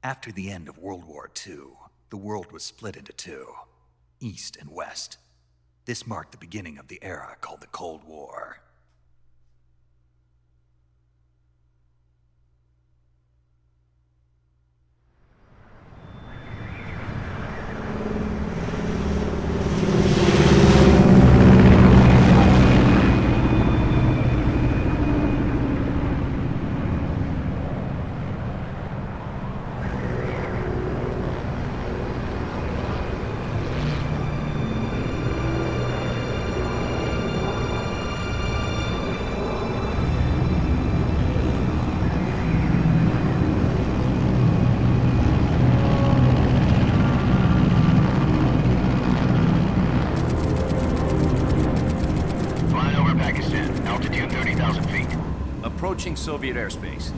After the end of World War II, the world was split into two, East and West. This marked the beginning of the era called the Cold War. Approaching Soviet airspace.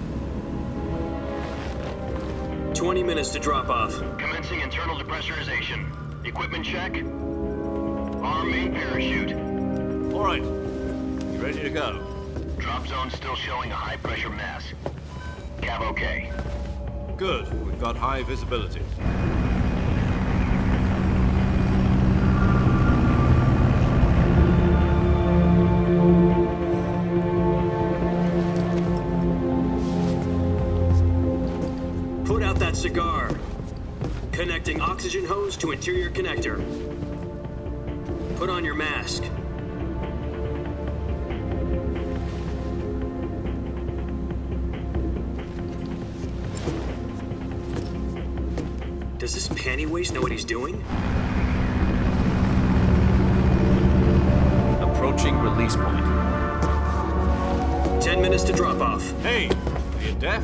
20 minutes to drop off. Commencing internal depressurization. Equipment check. Arm main parachute. All right. You ready to go? Drop zone still showing a high pressure mass. Cav okay. Good. We've got high visibility. Cigar. Connecting oxygen hose to interior connector. Put on your mask. Does this panty waste know what he's doing? Approaching release point. 10 minutes to drop off. Hey, are you deaf?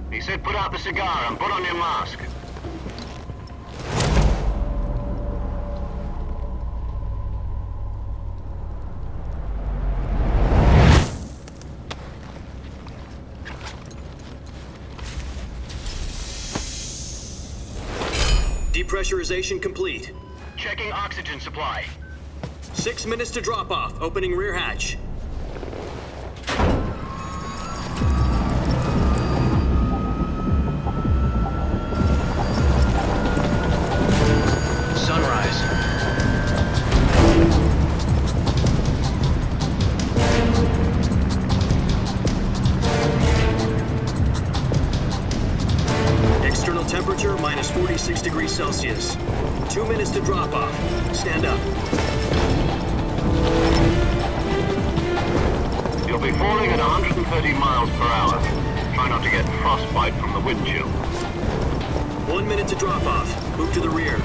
He said put out the cigar and put on your mask. Depressurization complete. Checking oxygen supply. 6 minutes to drop off. Opening rear hatch. temperature minus 46 degrees Celsius. 2 minutes to drop off. Stand up. You'll be falling at 130 miles per hour. Try not to get frostbite from the wind chill. 1 minute to drop off. Move to the rear.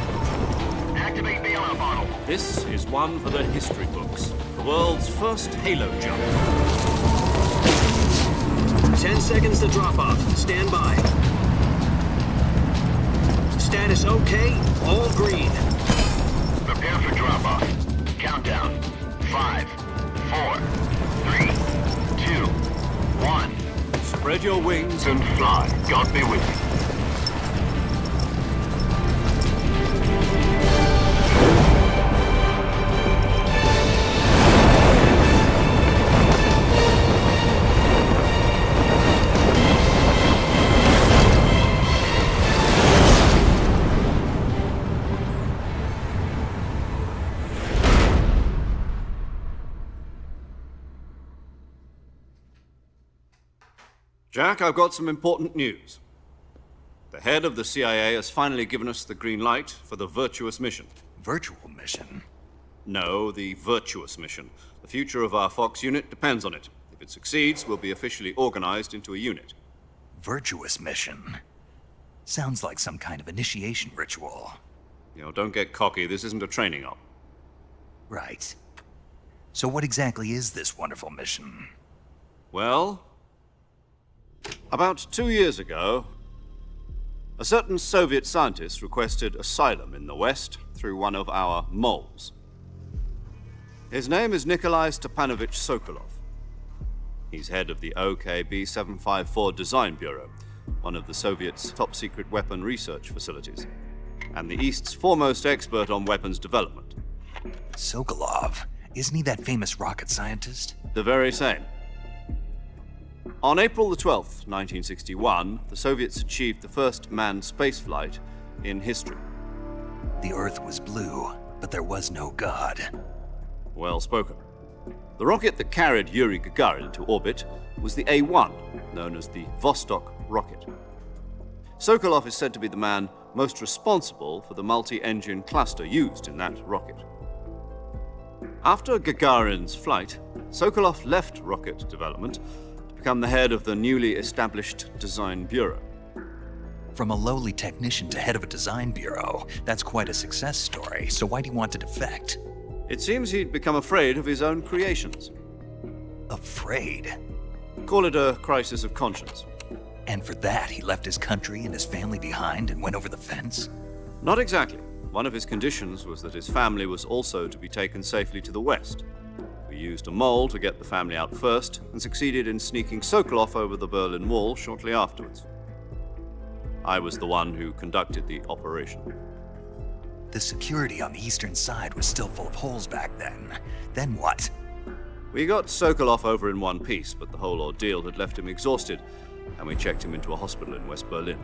Activate the yellow bottle. This is one for the history books. The world's first halo jump. 10 seconds to drop off. Stand by. Status okay. All green. Prepare for drop-off. Countdown. 5, 4, 3, 2, 1. Spread your wings And fly. God be with you. Jack, I've got some important news. The head of the CIA has finally given us the green light for the virtuous mission. Virtual mission? No, the virtuous mission. The future of our Fox unit depends on it. If it succeeds, we'll be officially organized into a unit. Virtuous mission? Sounds like some kind of initiation ritual. You know, don't get cocky. This isn't a training op. Right. So what exactly is this wonderful mission? Well, about 2 years ago, a certain Soviet scientist requested asylum in the West through one of our moles. His name is Nikolai Stepanovich Sokolov. He's head of the OKB 754 Design Bureau, one of the Soviets' top-secret weapon research facilities, and the East's foremost expert on weapons development. Sokolov? Isn't he that famous rocket scientist? The very same. On April the 12th, 1961, the Soviets achieved the first manned spaceflight in history. The Earth was blue, but there was no God. Well spoken. The rocket that carried Yuri Gagarin to orbit was the A-1, known as the Vostok rocket. Sokolov is said to be the man most responsible for the multi-engine cluster used in that rocket. After Gagarin's flight, Sokolov left rocket development to become the head of the newly established Design Bureau. From a lowly technician to head of a design bureau, that's quite a success story, so why do you want to defect? It seems he'd become afraid of his own creations. Afraid? Call it a crisis of conscience. And for that, he left his country and his family behind and went over the fence? Not exactly. One of his conditions was that his family was also to be taken safely to the West. We used a mole to get the family out first and succeeded in sneaking Sokolov over the Berlin Wall shortly afterwards. I was the one who conducted the operation. The security on the eastern side was still full of holes back then. Then what? We got Sokolov over in one piece, but the whole ordeal had left him exhausted, and we checked him into a hospital in West Berlin.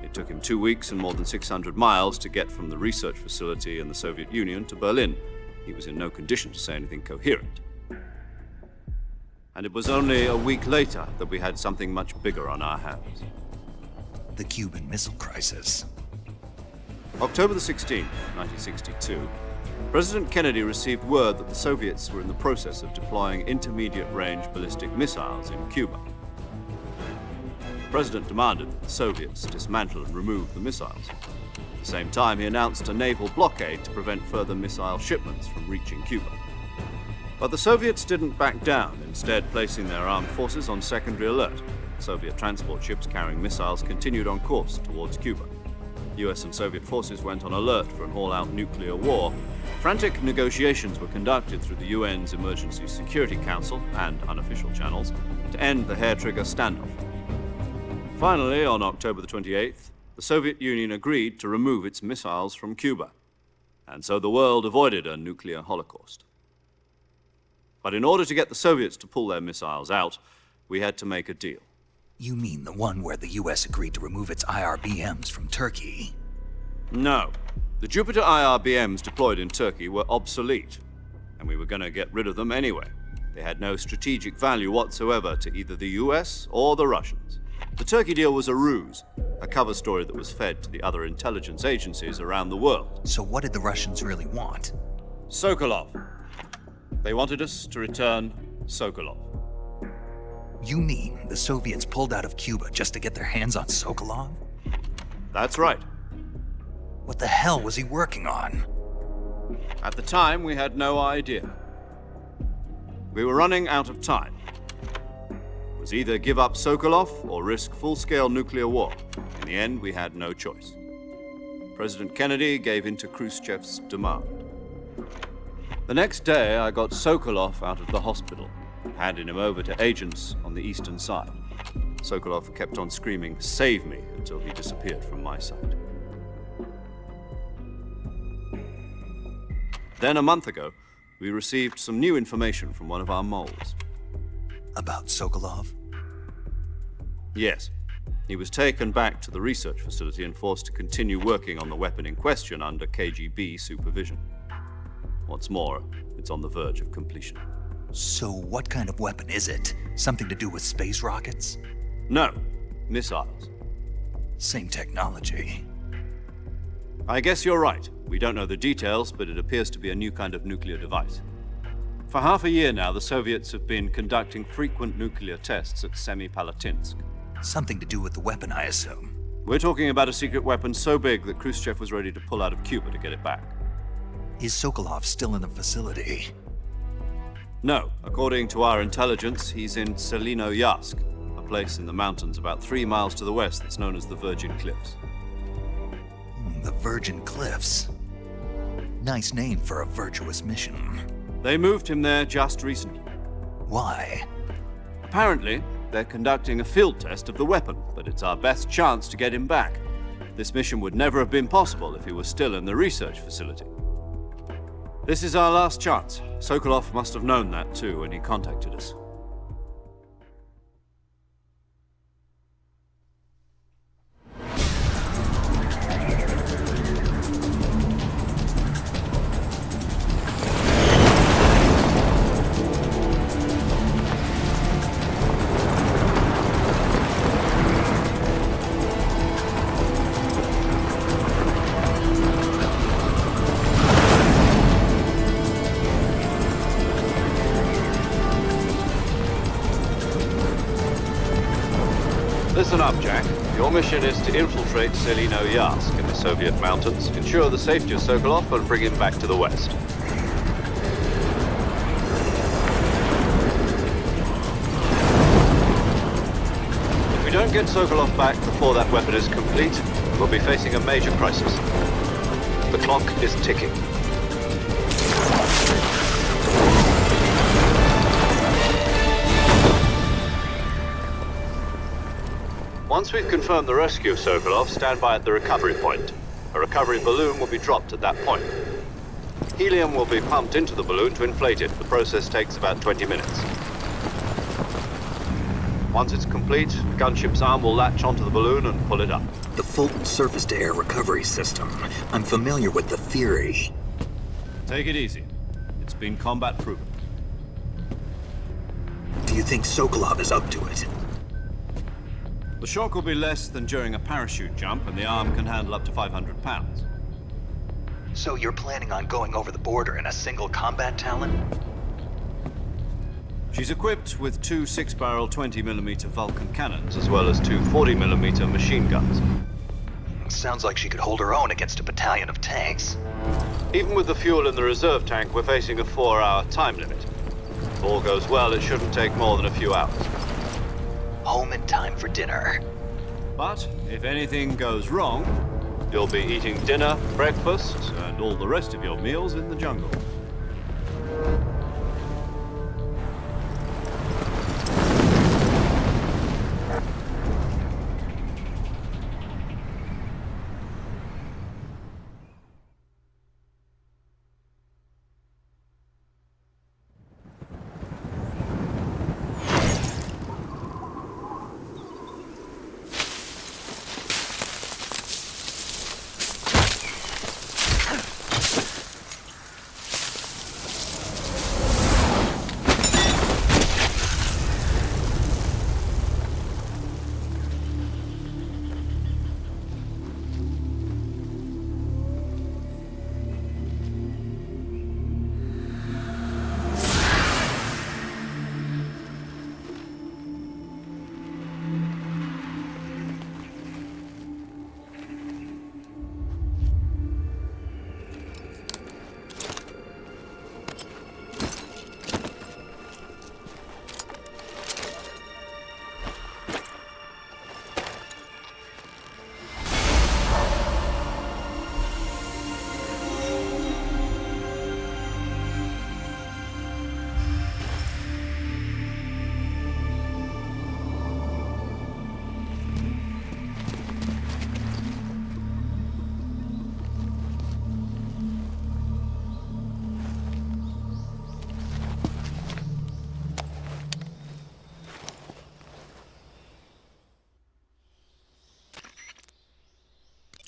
It took him 2 weeks and more than 600 miles to get from the research facility in the Soviet Union to Berlin. He was in no condition to say anything coherent. And it was only a week later that we had something much bigger on our hands. The Cuban Missile Crisis. October the 16th, 1962, President Kennedy received word that the Soviets were in the process of deploying intermediate-range ballistic missiles in Cuba. The President demanded that the Soviets dismantle and remove the missiles. At the same time, he announced a naval blockade to prevent further missile shipments from reaching Cuba. But the Soviets didn't back down, instead placing their armed forces on secondary alert. Soviet transport ships carrying missiles continued on course towards Cuba. US and Soviet forces went on alert for an all-out nuclear war. Frantic negotiations were conducted through the UN's Emergency Security Council and unofficial channels to end the hair-trigger standoff. Finally, on October the 28th, the Soviet Union agreed to remove its missiles from Cuba, and so the world avoided a nuclear holocaust. But in order to get the Soviets to pull their missiles out, we had to make a deal. You mean the one where the US agreed to remove its IRBMs from Turkey? No. The Jupiter IRBMs deployed in Turkey were obsolete, and we were going to get rid of them anyway. They had no strategic value whatsoever to either the US or the Russians. The Turkey deal was a ruse. a cover story that was fed to the other intelligence agencies around the world. So what did the Russians really want? Sokolov. They wanted us to return Sokolov. You mean the Soviets pulled out of Cuba just to get their hands on Sokolov? That's right. What the hell was he working on? At the time, we had no idea. We were running out of time. It was either give up Sokolov or risk full-scale nuclear war. In the end, we had no choice. President Kennedy gave in to Khrushchev's demand. The next day, I got Sokolov out of the hospital, handed him over to agents on the eastern side. Sokolov kept on screaming, "Save me," until he disappeared from my sight. Then, a month ago, we received some new information from one of our moles. About Sokolov? Yes. He was taken back to the research facility and forced to continue working on the weapon in question under KGB supervision. What's more, it's on the verge of completion. So what kind of weapon is it? Something to do with space rockets? No, missiles. Same technology. I guess you're right. We don't know the details, but it appears to be a new kind of nuclear device. For half a year now, the Soviets have been conducting frequent nuclear tests at Semipalatinsk. Something to do with the weapon, I assume. We're talking about a secret weapon so big that Khrushchev was ready to pull out of Cuba to get it back. Is Sokolov still in the facility? No. According to our intelligence, he's in Selino-Yarsk, a place in the mountains about 3 miles to the west that's known as the Virgin Cliffs. The Virgin Cliffs. Nice name for a virtuous mission. They moved him there just recently. Why? Apparently, they're conducting a field test of the weapon, but it's our best chance to get him back. This mission would never have been possible if he was still in the research facility. This is our last chance. Sokolov must have known that too when he contacted us. Listen up, Jack. Your mission is to infiltrate Selino-Yarsk in the Soviet mountains, ensure the safety of Sokolov, and bring him back to the west. If we don't get Sokolov back before that weapon is complete, we'll be facing a major crisis. The clock is ticking. Once we've confirmed the rescue of Sokolov, stand by at the recovery point. A recovery balloon will be dropped at that point. Helium will be pumped into the balloon to inflate it. The process takes about 20 minutes. Once it's complete, the gunship's arm will latch onto the balloon and pull it up. The Fulton surface-to-air recovery system. I'm familiar with the theory. Take it easy. It's been combat proven. Do you think Sokolov is up to it? The shock will be less than during a parachute jump, and the arm can handle up to 500 pounds. So you're planning on going over the border in a single combat Talon? She's equipped with 2 6-barrel 20mm Vulcan cannons, as well as 2 40mm machine guns. Sounds like she could hold her own against a battalion of tanks. Even with the fuel in the reserve tank, we're facing a 4-hour time limit. If all goes well, it shouldn't take more than a few hours. Home in time for dinner. But if anything goes wrong, you'll be eating dinner, breakfast, and all the rest of your meals in the jungle.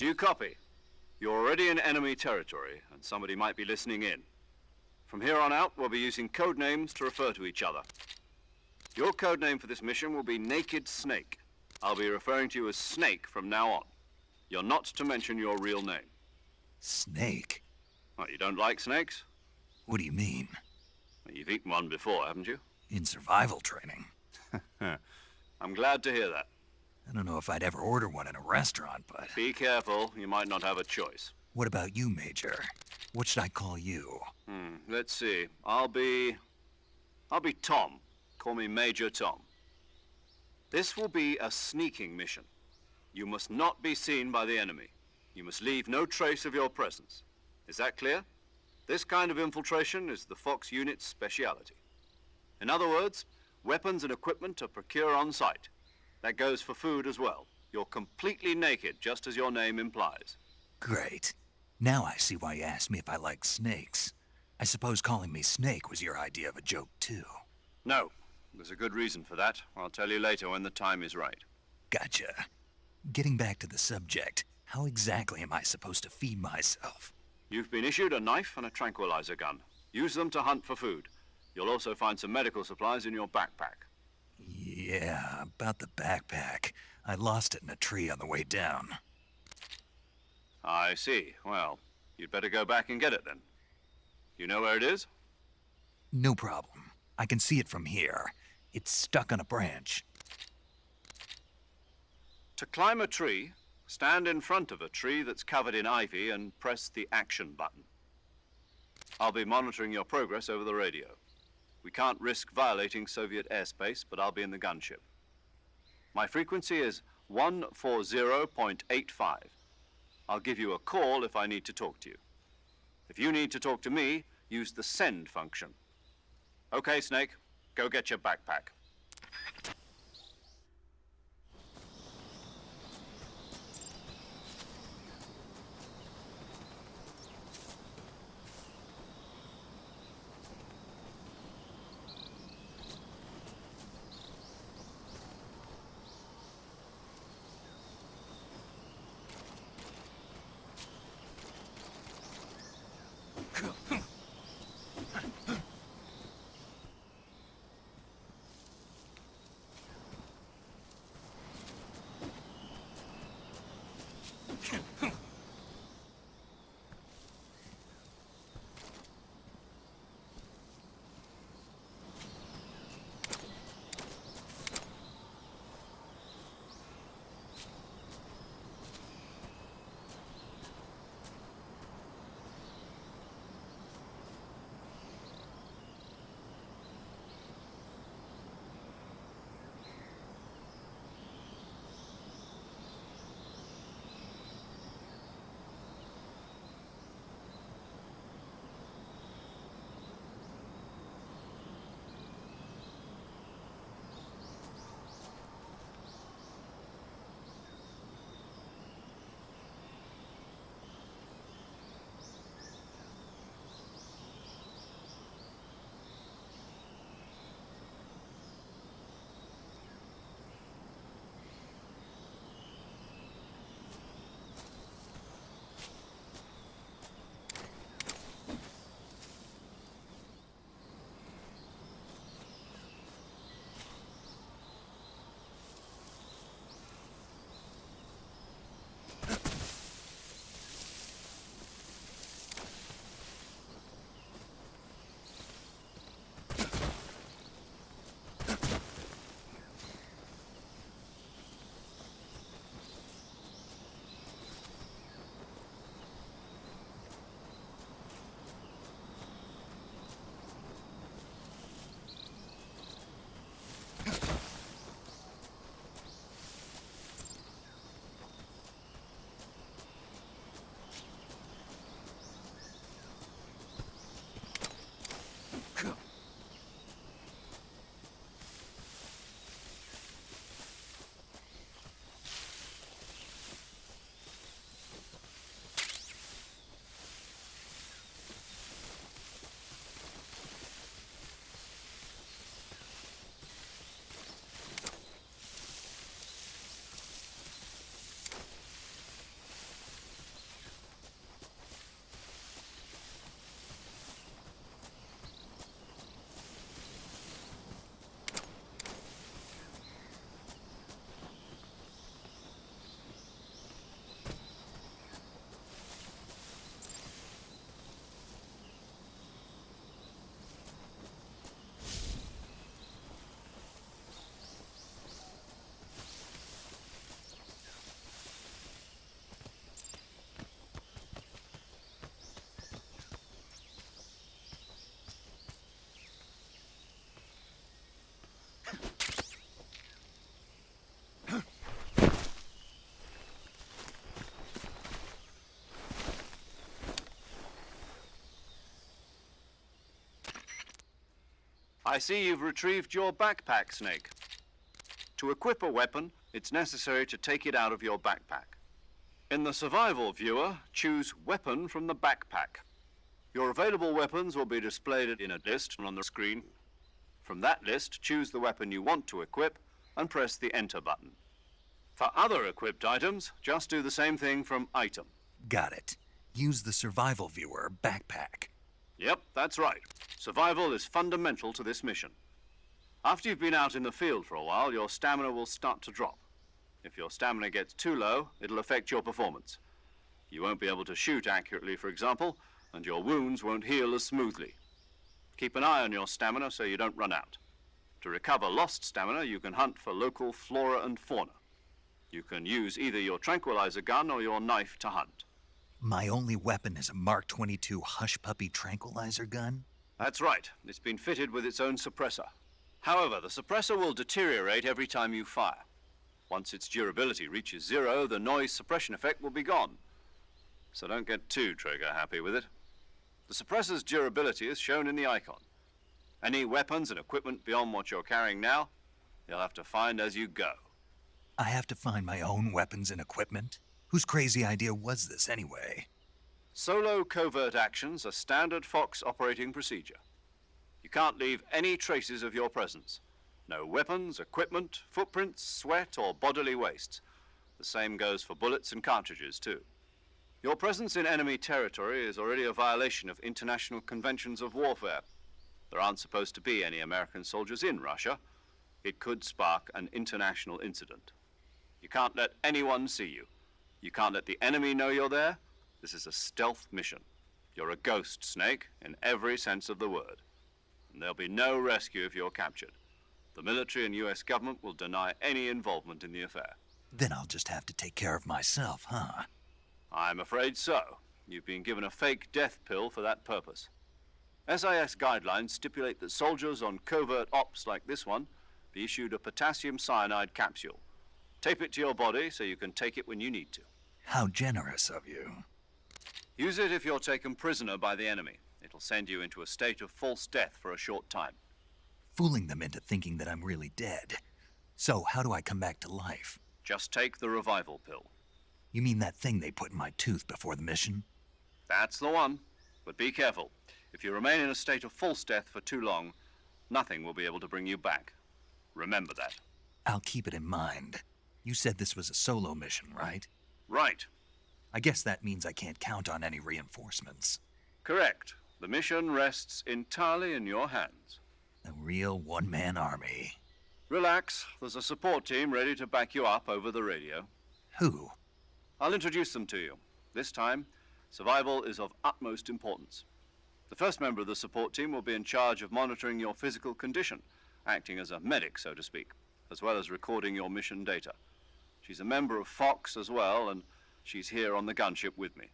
Do you copy? You're already in enemy territory, and somebody might be listening in. From here on out, we'll be using code names to refer to each other. Your code name for this mission will be Naked Snake. I'll be referring to you as Snake from now on. You're not to mention your real name. Snake? What, you don't like snakes? What do you mean? Well, you've eaten one before, haven't you? In survival training? I'm glad to hear that. I don't know if I'd ever order one in a restaurant, but... Be careful, you might not have a choice. What about you, Major? What should I call you? Let's see. I'll be Tom. Call me Major Tom. This will be a sneaking mission. You must not be seen by the enemy. You must leave no trace of your presence. Is that clear? This kind of infiltration is the Fox unit's speciality. In other words, weapons and equipment are procured on site. That goes for food as well. You're completely naked, just as your name implies. Great. Now I see why you asked me if I like snakes. I suppose calling me Snake was your idea of a joke, too. No. There's a good reason for that. I'll tell you later when the time is right. Gotcha. Getting back to the subject, how exactly am I supposed to feed myself? You've been issued a knife and a tranquilizer gun. Use them to hunt for food. You'll also find some medical supplies in your backpack. Yeah, about the backpack. I lost it in a tree on the way down. I see. Well, you'd better go back and get it then. You know where it is? No problem. I can see it from here. It's stuck on a branch. To climb a tree, stand in front of a tree that's covered in ivy and press the action button. I'll be monitoring your progress over the radio. We can't risk violating Soviet airspace, but I'll be in the gunship. My frequency is 140.85. I'll give you a call if I need to talk to you. If you need to talk to me, use the send function. Okay, Snake, go get your backpack. I see you've retrieved your backpack, Snake. To equip a weapon, it's necessary to take it out of your backpack. In the survival viewer, choose Weapon from the backpack. Your available weapons will be displayed in a list on the screen. From that list, choose the weapon you want to equip and press the Enter button. For other equipped items, just do the same thing from Item. Got it. Use the survival viewer backpack. Yep, that's right. Survival is fundamental to this mission. After you've been out in the field for a while, your stamina will start to drop. If your stamina gets too low, it'll affect your performance. You won't be able to shoot accurately, for example, and your wounds won't heal as smoothly. Keep an eye on your stamina so you don't run out. To recover lost stamina, you can hunt for local flora and fauna. You can use either your tranquilizer gun or your knife to hunt. My only weapon is a Mark 22 Hush Puppy tranquilizer gun? That's right. It's been fitted with its own suppressor. However, the suppressor will deteriorate every time you fire. Once its durability reaches 0, the noise suppression effect will be gone. So don't get too trigger-happy with it. The suppressor's durability is shown in the icon. Any weapons and equipment beyond what you're carrying now, you'll have to find as you go. I have to find my own weapons and equipment? Whose crazy idea was this anyway? Solo covert actions are standard Fox operating procedure. You can't leave any traces of your presence. No weapons, equipment, footprints, sweat, or bodily wastes. The same goes for bullets and cartridges, too. Your presence in enemy territory is already a violation of international conventions of warfare. There aren't supposed to be any American soldiers in Russia. It could spark an international incident. You can't let anyone see you. You can't let the enemy know you're there. This is a stealth mission. You're a ghost, Snake, in every sense of the word. And there'll be no rescue if you're captured. The military and US government will deny any involvement in the affair. Then I'll just have to take care of myself, huh? I'm afraid so. You've been given a fake death pill for that purpose. SIS guidelines stipulate that soldiers on covert ops like this one be issued a potassium cyanide capsule. Tape it to your body so you can take it when you need to. How generous of you. Use it if you're taken prisoner by the enemy. It'll send you into a state of false death for a short time. Fooling them into thinking that I'm really dead. So, how do I come back to life? Just take the revival pill. You mean that thing they put in my tooth before the mission? That's the one. But be careful. If you remain in a state of false death for too long, nothing will be able to bring you back. Remember that. I'll keep it in mind. You said this was a solo mission, right? Right. I guess that means I can't count on any reinforcements. Correct. The mission rests entirely in your hands. A real one-man army. Relax. There's a support team ready to back you up over the radio. Who? I'll introduce them to you. This time, survival is of utmost importance. The first member of the support team will be in charge of monitoring your physical condition, acting as a medic, so to speak, as well as recording your mission data. She's a member of Fox as well, and she's here on the gunship with me.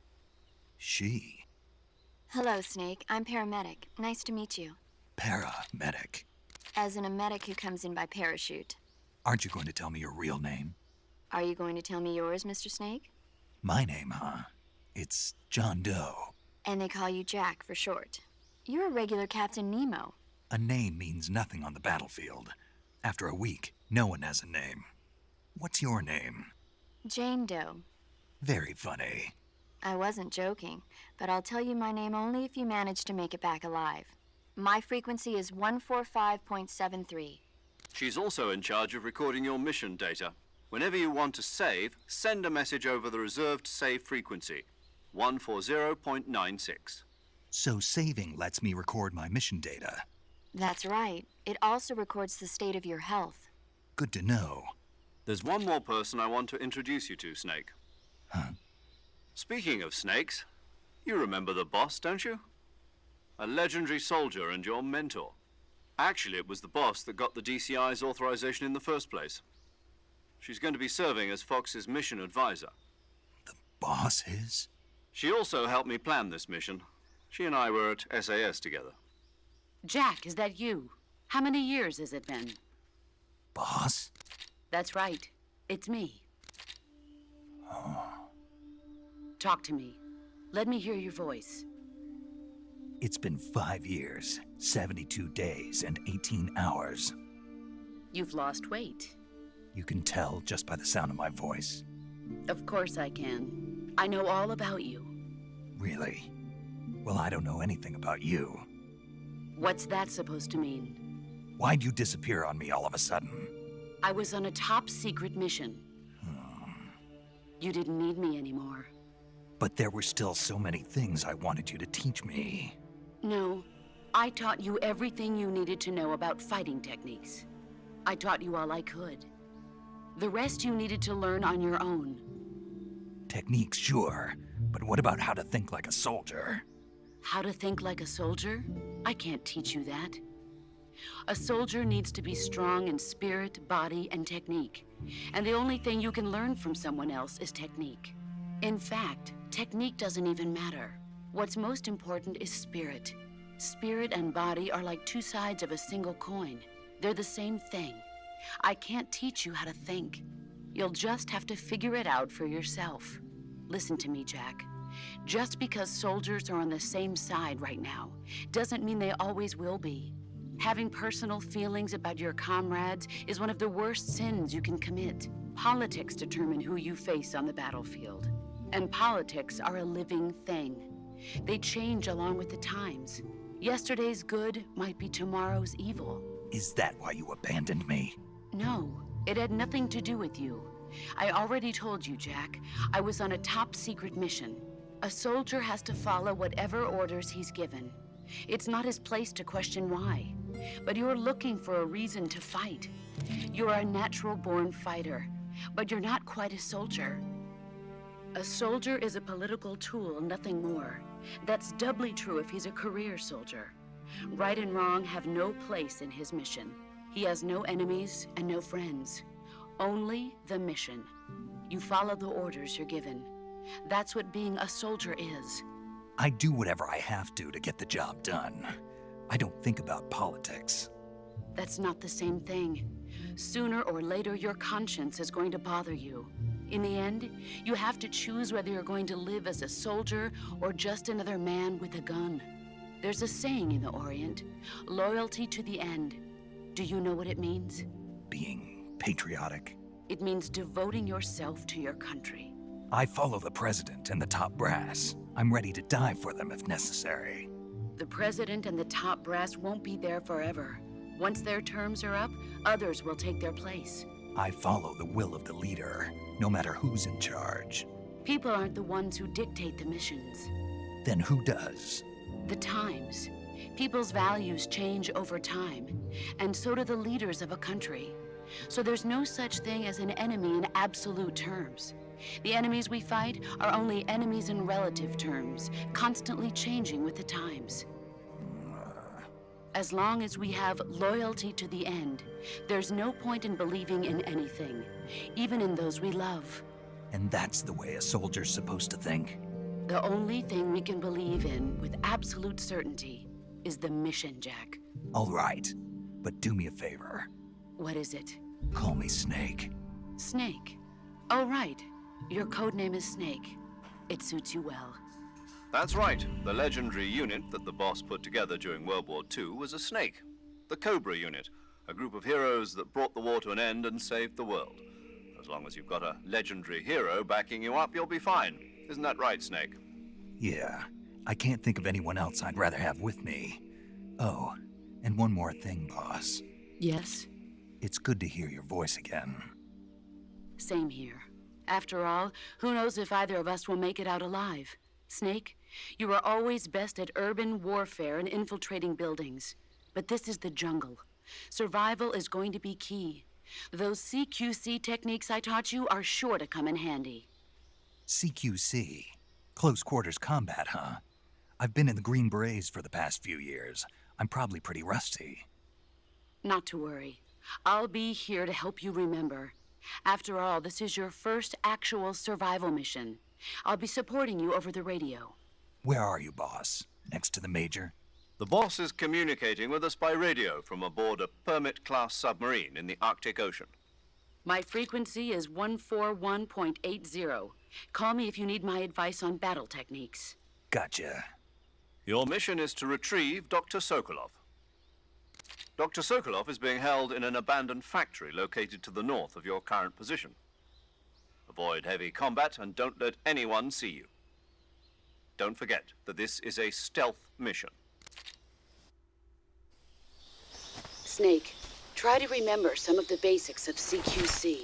She? Hello, Snake. I'm paramedic. Nice to meet you. Paramedic. As in a medic who comes in by parachute. Aren't you going to tell me your real name? Are you going to tell me yours, Mr. Snake? My name, huh? It's John Doe. And they call you Jack for short. You're a regular Captain Nemo. A name means nothing on the battlefield. After a week, no one has a name. What's your name? Jane Doe. Very funny. I wasn't joking, but I'll tell you my name only if you manage to make it back alive. My frequency is 145.73. She's also in charge of recording your mission data. Whenever you want to save, send a message over the reserved save frequency, 140.96. So saving lets me record my mission data. That's right. It also records the state of your health. Good to know. There's one more person I want to introduce you to, Snake. Huh? Speaking of snakes, you remember the boss, don't you? A legendary soldier and your mentor. Actually, it was the boss that got the DCI's authorization in the first place. She's going to be serving as Fox's mission advisor. The boss is? She also helped me plan this mission. She and I were at SAS together. Jack, is that you? How many years has it been? Boss? That's right. It's me. Oh. Talk to me. Let me hear your voice. It's been 5 years, 72 days, and 18 hours. You've lost weight. You can tell just by the sound of my voice. Of course I can. I know all about you. Really? Well, I don't know anything about you. What's that supposed to mean? Why'd you disappear on me all of a sudden? I was on a top-secret mission. You didn't need me anymore. But there were still so many things I wanted you to teach me. No, I taught you everything you needed to know about fighting techniques. I taught you all I could. The rest you needed to learn on your own. Techniques, sure. But what about how to think like a soldier? How to think like a soldier? I can't teach you that. A soldier needs to be strong in spirit, body, and technique. And the only thing you can learn from someone else is technique. In fact, technique doesn't even matter. What's most important is spirit. Spirit and body are like two sides of a single coin. They're the same thing. I can't teach you how to think. You'll just have to figure it out for yourself. Listen to me, Jack. Just because soldiers are on the same side right now doesn't mean they always will be. Having personal feelings about your comrades is one of the worst sins you can commit. Politics determine who you face on the battlefield. And politics are a living thing. They change along with the times. Yesterday's good might be tomorrow's evil. Is that why you abandoned me? No, it had nothing to do with you. I already told you, Jack. I was on a top-secret mission. A soldier has to follow whatever orders he's given. It's not his place to question why. But you're looking for a reason to fight. You're a natural-born fighter, but you're not quite a soldier. A soldier is a political tool, nothing more. That's doubly true if he's a career soldier. Right and wrong have no place in his mission. He has no enemies and no friends. Only the mission. You follow the orders you're given. That's what being a soldier is. I do whatever I have to get the job done. I don't think about politics. That's not the same thing. Sooner or later, your conscience is going to bother you. In the end, you have to choose whether you're going to live as a soldier or just another man with a gun. There's a saying in the Orient, loyalty to the end. Do you know what it means? Being patriotic. It means devoting yourself to your country. I follow the president and the top brass. I'm ready to die for them if necessary. The president and the top brass won't be there forever. Once their terms are up, others will take their place. I follow the will of the leader, no matter who's in charge. People aren't the ones who dictate the missions. Then who does? The times. People's values change over time, and so do the leaders of a country. So there's no such thing as an enemy in absolute terms. The enemies we fight are only enemies in relative terms, constantly changing with the times. As long as we have loyalty to the end, there's no point in believing in anything, even in those we love. And that's the way a soldier's supposed to think? The only thing we can believe in with absolute certainty is the mission, Jack. All right, but do me a favor. What is it? Call me Snake. Snake. Oh, right. Your code name is Snake. It suits you well. That's right. The legendary unit that the boss put together during World War II was a snake. The Cobra unit, a group of heroes that brought the war to an end and saved the world. As long as you've got a legendary hero backing you up, you'll be fine. Isn't that right, Snake? Yeah, I can't think of anyone else I'd rather have with me. Oh, and one more thing, boss. Yes? It's good to hear your voice again. Same here. After all, who knows if either of us will make it out alive? Snake, you are always best at urban warfare and infiltrating buildings. But this is the jungle. Survival is going to be key. Those CQC techniques I taught you are sure to come in handy. CQC? Close quarters combat, huh? I've been in the Green Berets for the past few years. I'm probably pretty rusty. Not to worry. I'll be here to help you remember. After all, this is your first actual survival mission. I'll be supporting you over the radio. Where are you, boss? Next to the Major? The boss is communicating with us by radio from aboard a Permit-class submarine in the Arctic Ocean. My frequency is 141.80. Call me if you need my advice on battle techniques. Gotcha. Your mission is to retrieve Dr. Sokolov. Dr. Sokolov is being held in an abandoned factory located to the north of your current position. Avoid heavy combat and don't let anyone see you. Don't forget that this is a stealth mission. Snake, try to remember some of the basics of CQC.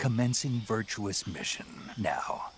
Commencing virtuous mission now.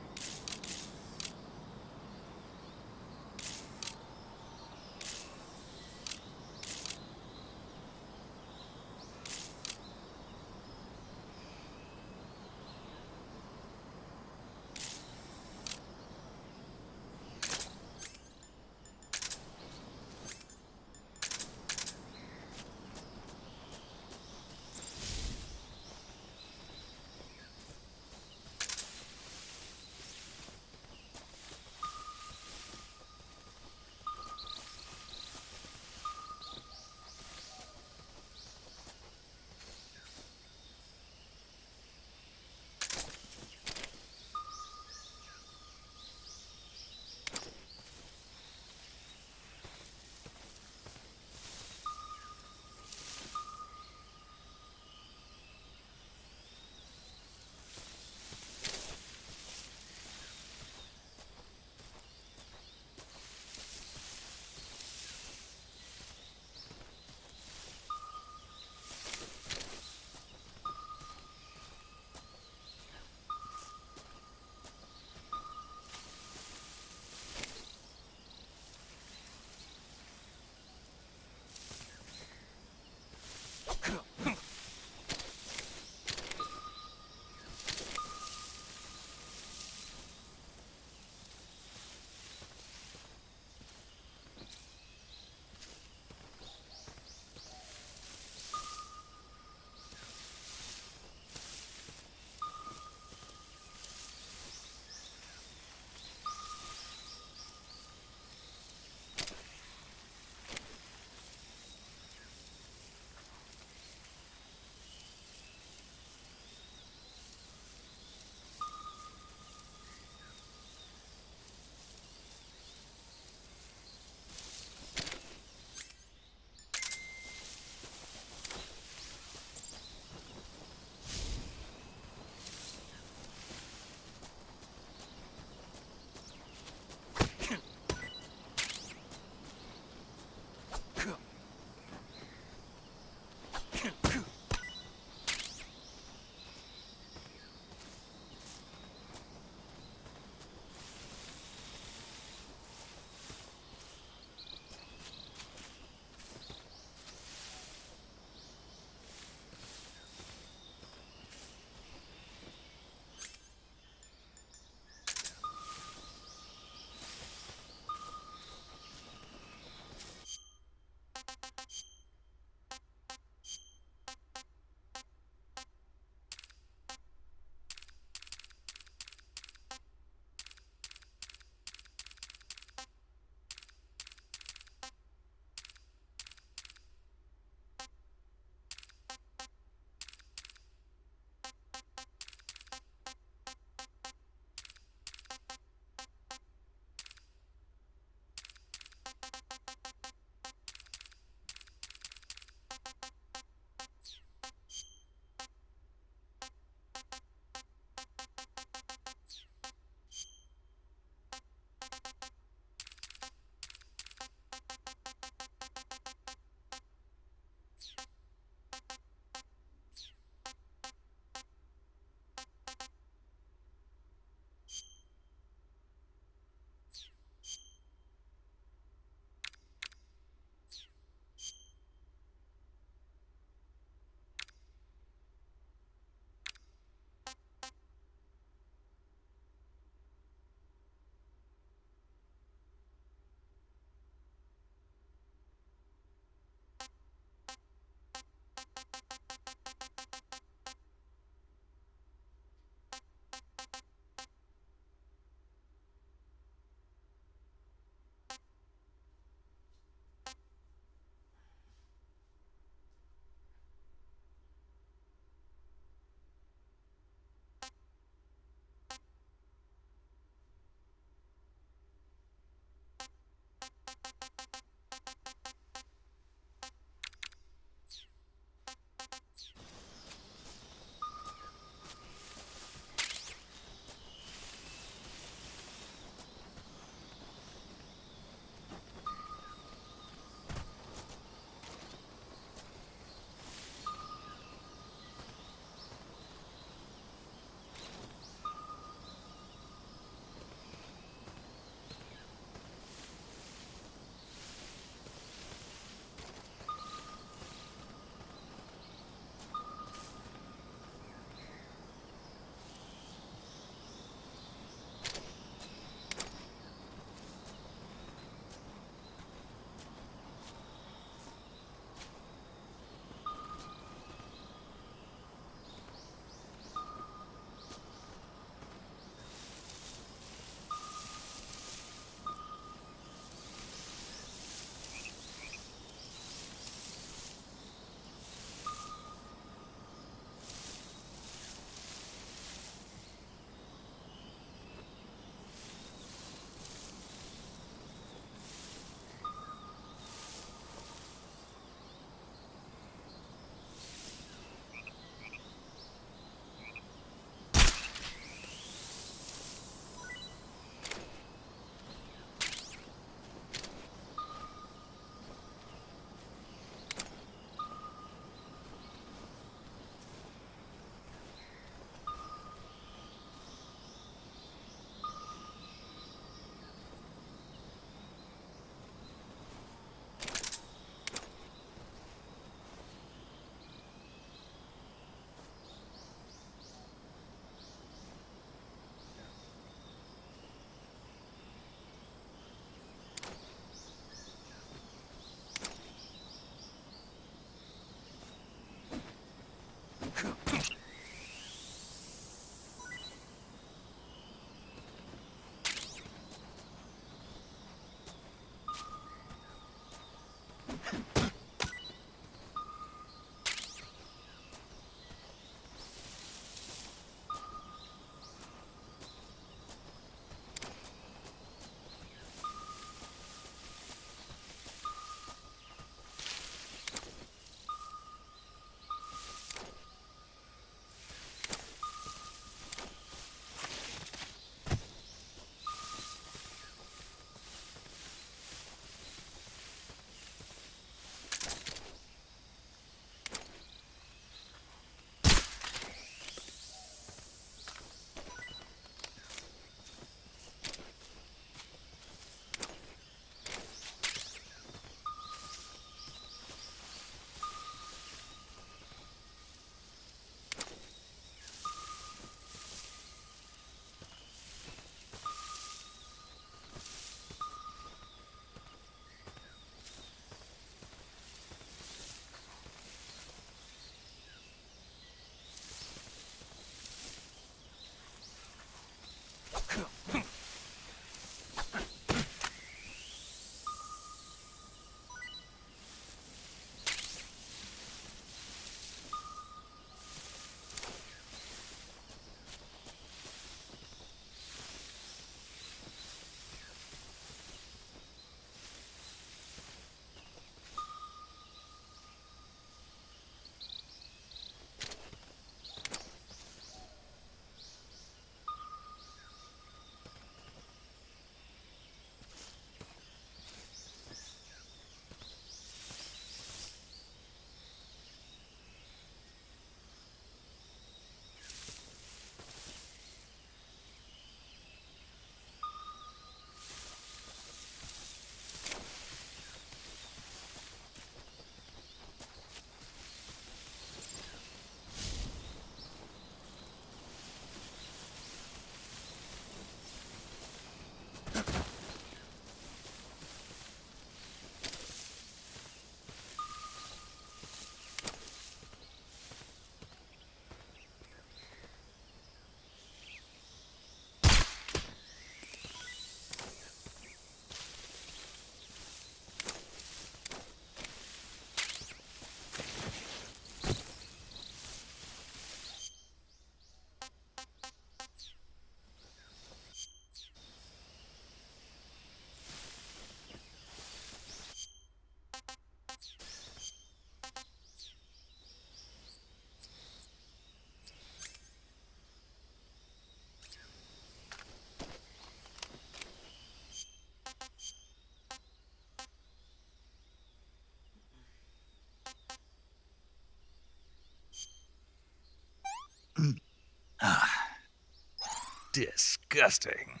Disgusting.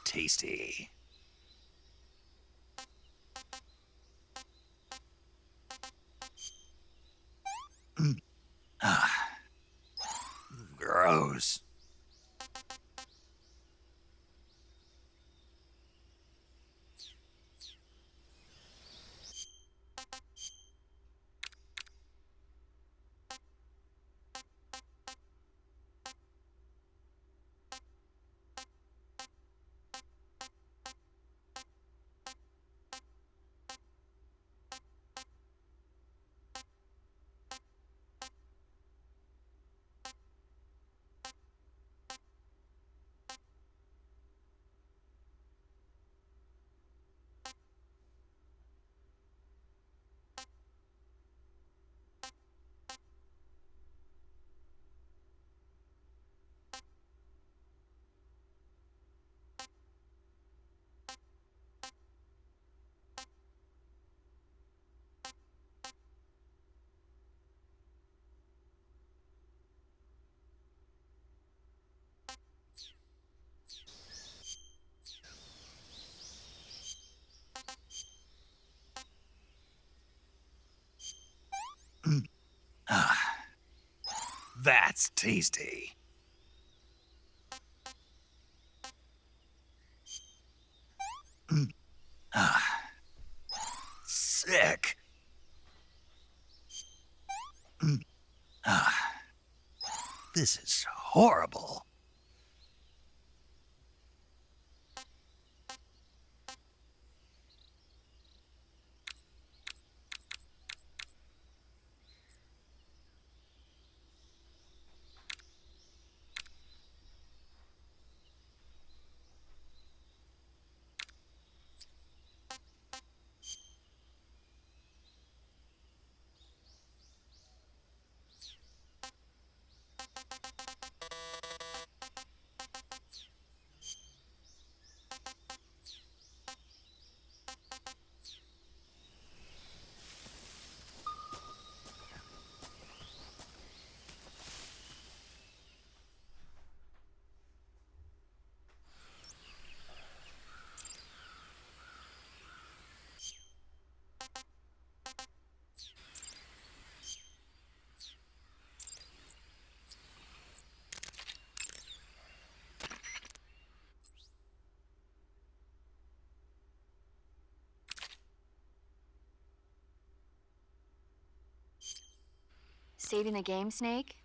Tasty. Gross. That's tasty. Sick. This is horrible. Saving the game, Snake?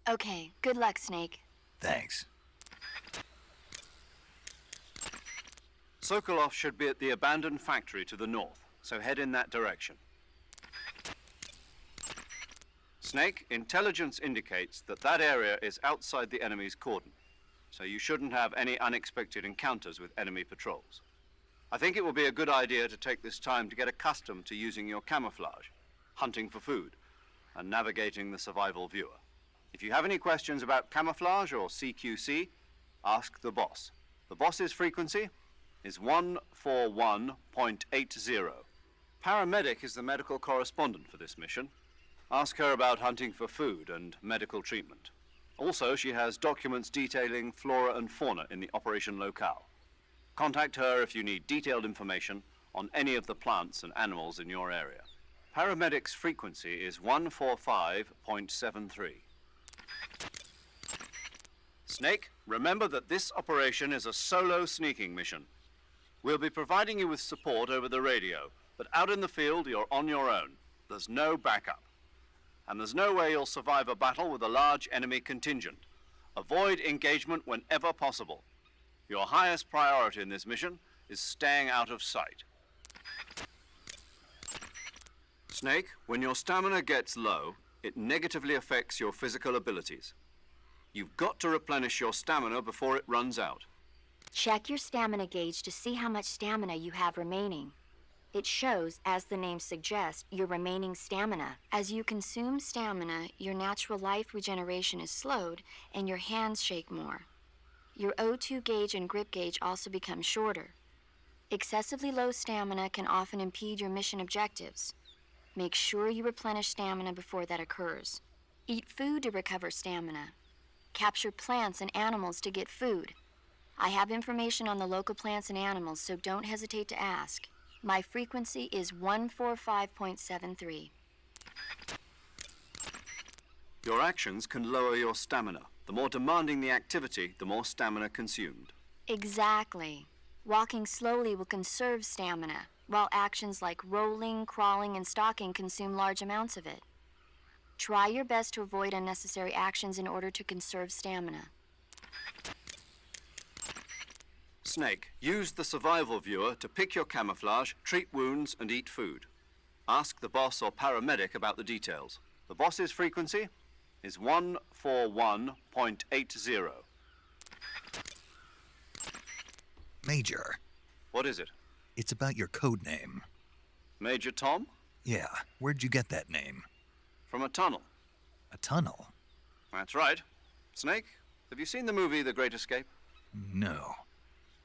Okay, good luck, Snake. Thanks. Sokolov should be at the abandoned factory to the north, so head in that direction. Snake, intelligence indicates that that area is outside the enemy's cordon, so you shouldn't have any unexpected encounters with enemy patrols. I think it will be a good idea to take this time to get accustomed to using your camouflage, hunting for food, and navigating the survival viewer. If you have any questions about camouflage or CQC, ask the boss. The boss's frequency is 141.80. Paramedic is the medical correspondent for this mission. Ask her about hunting for food and medical treatment. Also, she has documents detailing flora and fauna in the operation locale. Contact her if you need detailed information on any of the plants and animals in your area. Paramedic's frequency is 145.73. Snake, remember that this operation is a solo sneaking mission. We'll be providing you with support over the radio, but out in the field, you're on your own. There's no backup. And there's no way you'll survive a battle with a large enemy contingent. Avoid engagement whenever possible. Your highest priority in this mission is staying out of sight. Snake, when your stamina gets low, it negatively affects your physical abilities. You've got to replenish your stamina before it runs out. Check your stamina gauge to see how much stamina you have remaining. It shows, as the name suggests, your remaining stamina. As you consume stamina, your natural life regeneration is slowed and your hands shake more. Your O2 gauge and grip gauge also become shorter. Excessively low stamina can often impede your mission objectives. Make sure you replenish stamina before that occurs. Eat food to recover stamina. Capture plants and animals to get food. I have information on the local plants and animals, so don't hesitate to ask. My frequency is 145.73. Your actions can lower your stamina. The more demanding the activity, the more stamina consumed. Exactly. Walking slowly will conserve stamina, while actions like rolling, crawling, and stalking consume large amounts of it. Try your best to avoid unnecessary actions in order to conserve stamina. Snake, use the survival viewer to pick your camouflage, treat wounds, and eat food. Ask the boss or paramedic about the details. The boss's frequency is 141.80. Major, What is it? it's about your code name. Major Tom? Yeah, where'd you get that name? From a tunnel. A tunnel? That's right. Snake, have you seen the movie The Great Escape? No.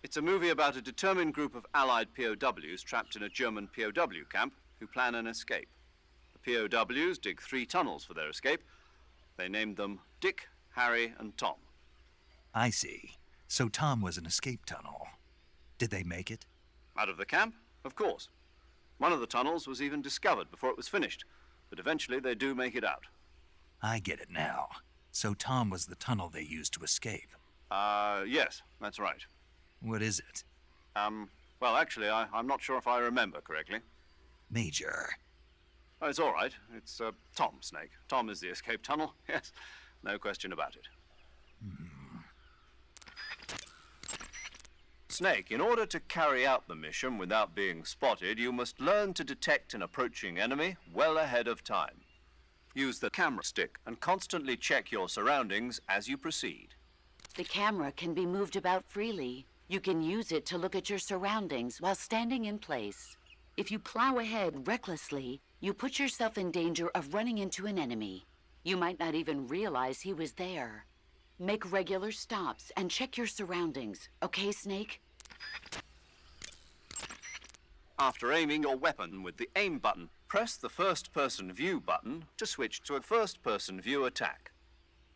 It's a movie about a determined group of Allied POWs trapped in a German POW camp who plan an escape. The POWs dig 3 tunnels for their escape. They named them Dick, Harry, and Tom. I see. So Tom was an escape tunnel. Did they make it? Out of the camp? Of course. One of the tunnels was even discovered before it was finished, but eventually they do make it out. I get it now. So Tom was the tunnel they used to escape. Yes, that's right. What is it? Well, actually, I'm not sure if I remember correctly. Major. Oh, it's all right. It's, Tom, Snake. Tom is the escape tunnel. Yes, no question about it. Snake, in order to carry out the mission without being spotted, you must learn to detect an approaching enemy well ahead of time. Use the camera stick and constantly check your surroundings as you proceed. The camera can be moved about freely. You can use it to look at your surroundings while standing in place. If you plow ahead recklessly, you put yourself in danger of running into an enemy. You might not even realize he was there. Make regular stops and check your surroundings. Okay, Snake? After aiming your weapon with the aim button, press the first-person view button to switch to a first-person view attack.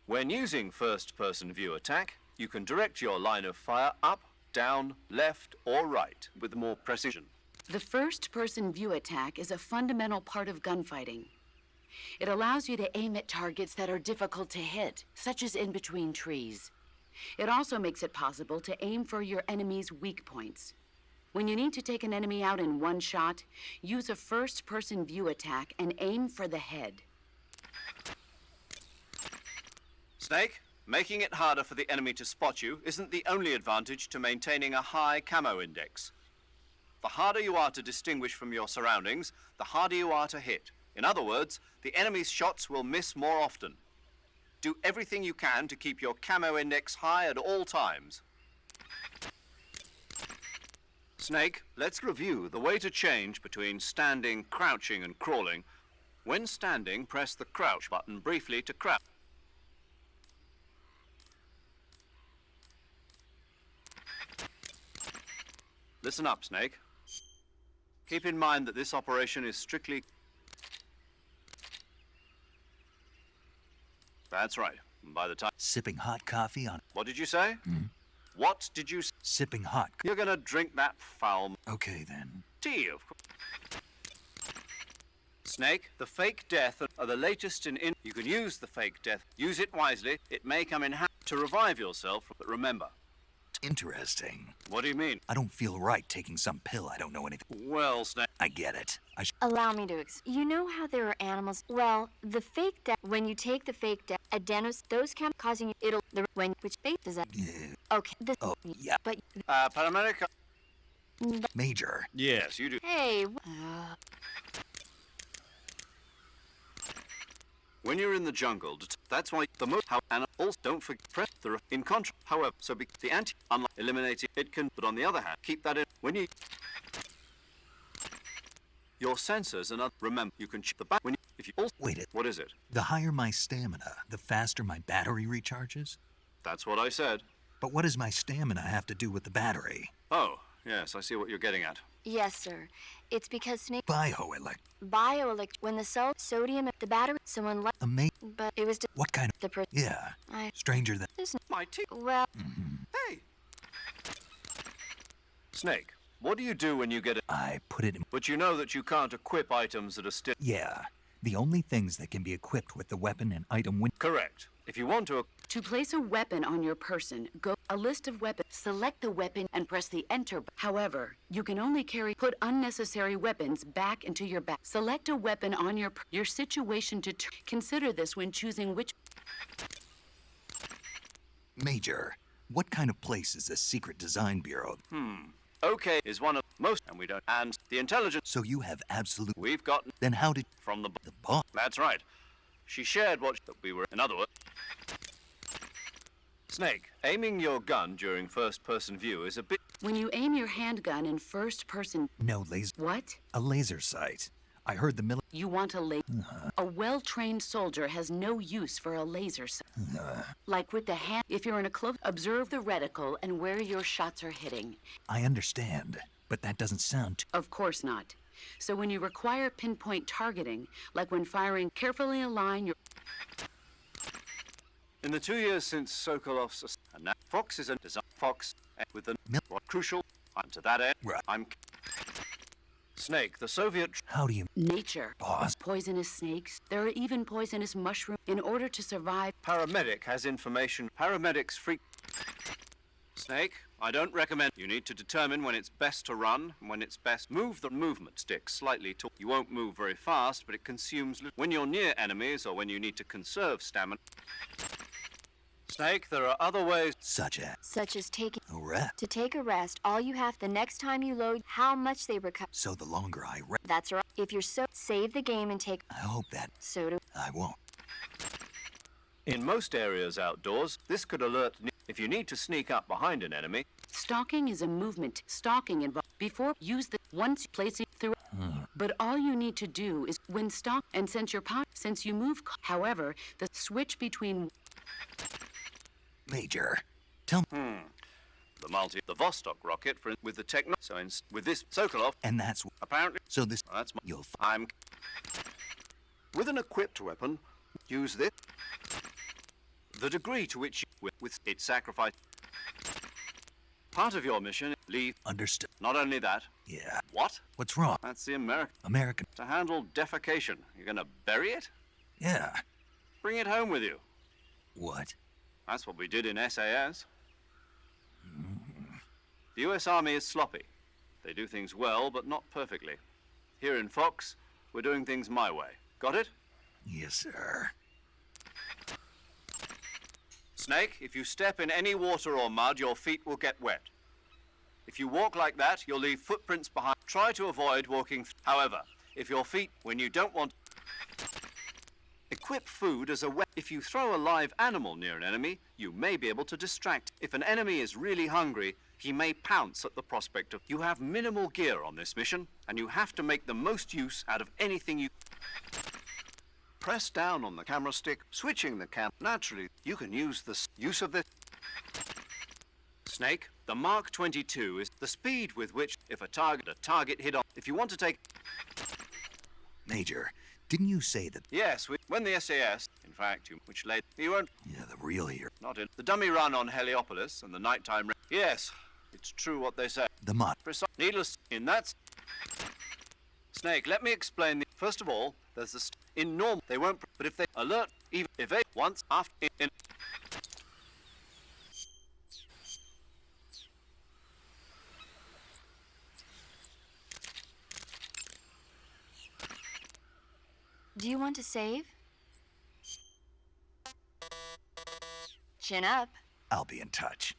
When using first-person view attack, you can direct your line of fire up, down, left, or right with more precision. The first-person view attack is a fundamental part of gunfighting. It allows you to aim at targets that are difficult to hit, such as in between trees. It also makes it possible to aim for your enemy's weak points. When you need to take an enemy out in one shot, use a first-person view attack and aim for the head. Snake, making it harder for the enemy to spot you isn't the only advantage to maintaining a high camo index. The harder you are to distinguish from your surroundings, the harder you are to hit. In other words, the enemy's shots will miss more often. Do everything you can to keep your camo index high at all times. Snake, let's review the way to change between standing, crouching, and crawling. When standing, press the crouch button briefly to crouch. Listen up, Snake. Keep in mind that this operation is strictly... That's right. By the time... Sipping hot coffee on... What did you say? What did you... Sipping hot... You're gonna drink that foul... Okay, then. tea, of course. Snake, the fake death are the latest in... You can use the fake death. Use it wisely. It may come in handy to revive yourself, but remember... Interesting. What do you mean? I don't feel right taking some pill I don't know anything. Well, Snake... I get it. Allow me to you know how there are animals? Well, the fake death, when you take the fake death, adenos, those can causing you, it'll, the, when, which fake does that? Yeah. Okay, this, Oh, yeah. but, Paramedic... Major. Yes, you do. hey, When you're in the jungle, that's why the most and also don't forget press the in contra. However, so the anti unlike eliminating it can, but on the other hand, keep that in when you your sensors and other. Remember, you can check the back when you, if you also Wait, what is it? the higher my stamina, the faster my battery recharges? That's what I said. But what does my stamina have to do with the battery? Oh, yes, I see what you're getting at. Yes, sir. It's because snake Bioelect. when the sodium the battery someone left, Amazing. but it was What kind of... the Yeah. I Stranger than... there's My teeth. well Hey. Snake, what do you do when you get it? I put it in... But you know that you can't equip items that are still... Yeah. The only things that can be equipped with the weapon and item win... Correct. If you want to... To place a weapon on your person, go a list of weapons, select the weapon, and press the enter button. However, you can only put unnecessary weapons back into your bag. Select a weapon on your situation to consider this when choosing which... Major, what kind of place is this secret design bureau? Okay is one of most, and we don't... And the intelligence... So you have absolute... We've gotten Then how did... from the boss? That's right. She shared what that we were... In other words... Snake, aiming your gun during first-person view is a bit... When you aim your handgun in first person... No laser... What? A laser sight. I heard the military... You want a laser? A well-trained soldier has no use for a laser sight. Like with the hand, if you're in a close... Observe the reticle and where your shots are hitting. I understand, but that doesn't sound... Of course not. So when you require pinpoint targeting, like when firing, carefully align your... In the 2 years since Sokolov's... And now Fox is a design... Fox with the... Crucial... And to that end, Right. I'm... Snake, the Soviet... How do you... Nature. Boss? Poisonous snakes. There are even poisonous mushrooms. In order to survive... Paramedic has information. Paramedics freak... Snake, I don't recommend... You need to determine when it's best to run, and when it's best... Move the movement stick slightly to... You won't move very fast, but it consumes... When you're near enemies, or when you need to conserve stamina... Snake, there are other ways... such as taking a rest. to take a rest. All you have the next time you load how much they recover. So the longer I rest... That's right. If you're save the game and take I hope that... so do I won't. In most areas outdoors, this could alert... If you need to sneak up behind an enemy... Stalking is a movement. Stalking involves... Before, use the... Once placing through... But all you need to do is when stalk... And since you move... However, the switch between... Major, tell me... The Vostok rocket with the techno... with this Sokolov... And that's... Apparently... So this... That's my... You'll... I'm... With an equipped weapon, use this... The degree to which you... With its sacrifice... Part of your mission, leave... Understood. Not only that... Yeah. What? What's wrong? That's the American... To handle defecation. You're gonna bury it? Yeah. Bring it home with you. What? That's what we did in SAS. The US Army is sloppy. They do things well, but not perfectly. Here in Fox, we're doing things my way. Got it? Yes, sir. Snake, if you step in any water or mud, your feet will get wet. If you walk like that, you'll leave footprints behind. Try to avoid walking. However, if your feet, when you don't want... Equip food as a weapon. If you throw a live animal near an enemy, you may be able to distract. If an enemy is really hungry, he may pounce at the prospect of... You have minimal gear on this mission, and you have to make the most use out of anything you... Press down on the camera stick, switching the cam... Naturally, you can use the use of this... Snake, the Mark 22 is the speed with which, if a target hit on... If you want to take... Major, didn't you say that... Yes, when the SAS, in fact, which led... You won't... Yeah, the real hero. Not in... The dummy run on Heliopolis and the nighttime... Yes, it's true what they say. The mud. Needless in that... Snake, let me explain the... First of all, there's the... In normal, they won't... But if they alert, even if they... Once, after... In... Do you want to save? Chin up. I'll be in touch.